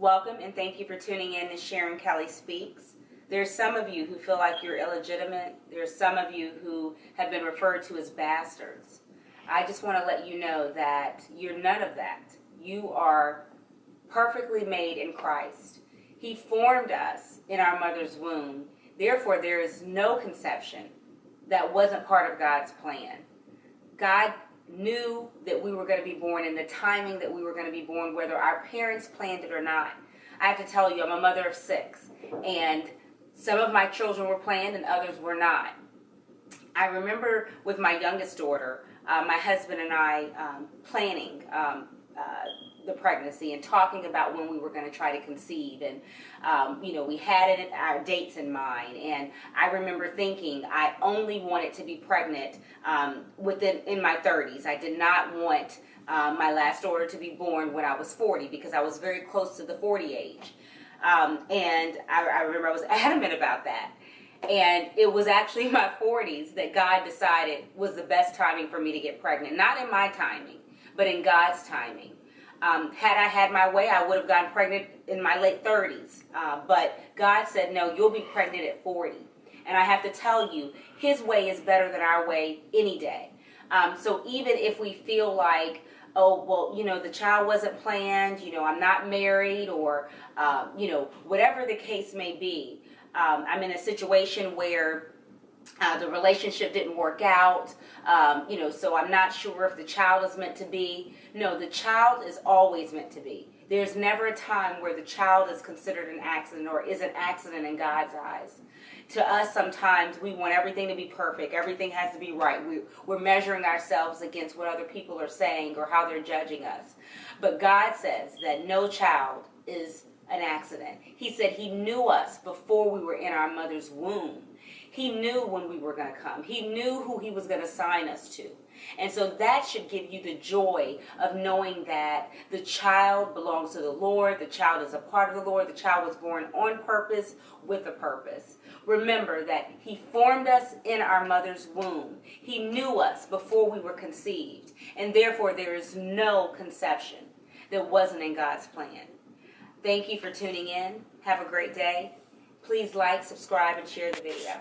Welcome and thank you for tuning in to Sharon Kelly Speaks. There's some of you who feel like you're illegitimate. There's some of you who have been referred to as bastards. I just want to let you know that you're none of that. You are perfectly made in Christ. He formed us in our mother's womb. Therefore, there is no conception that wasn't part of God's plan. God knew that we were going to be born and the timing that we were going to be born, whether our parents planned it or not. I have to tell you, I'm a mother of 6, and some of my children were planned and others were not. I remember with my youngest daughter, my husband and I planning the pregnancy and talking about when we were going to try to conceive, and we had our dates in mind. And I remember thinking I only wanted to be pregnant in my 30s. I did not want my last daughter to be born when I was 40 because I was very close to the 40 age. And I remember I was adamant about that. And it was actually in my 40s that God decided was the best timing for me to get pregnant. Not in my timing, but in God's timing. Had I had my way, I would have gotten pregnant in my late 30s. But God said, no, you'll be pregnant at 40. And I have to tell you, His way is better than our way any day. So even if we feel like, oh, well, the child wasn't planned, I'm not married, or, whatever the case may be, I'm in a situation where the relationship didn't work out, so I'm not sure if the child is meant to be. No, the child is always meant to be. There's never a time where the child is considered an accident or is an accident in God's eyes. To us, sometimes we want everything to be perfect. Everything has to be right. We're measuring ourselves against what other people are saying or how they're judging us. But God says that no child is an accident. He said He knew us before we were in our mother's womb. He knew when we were going to come. He knew who He was going to sign us to. And so that should give you the joy of knowing that the child belongs to the Lord. The child is a part of the Lord. The child was born on purpose with a purpose. Remember that He formed us in our mother's womb. He knew us before we were conceived. And therefore, there is no conception that wasn't in God's plan. Thank you for tuning in. Have a great day. Please like, subscribe, and share the video.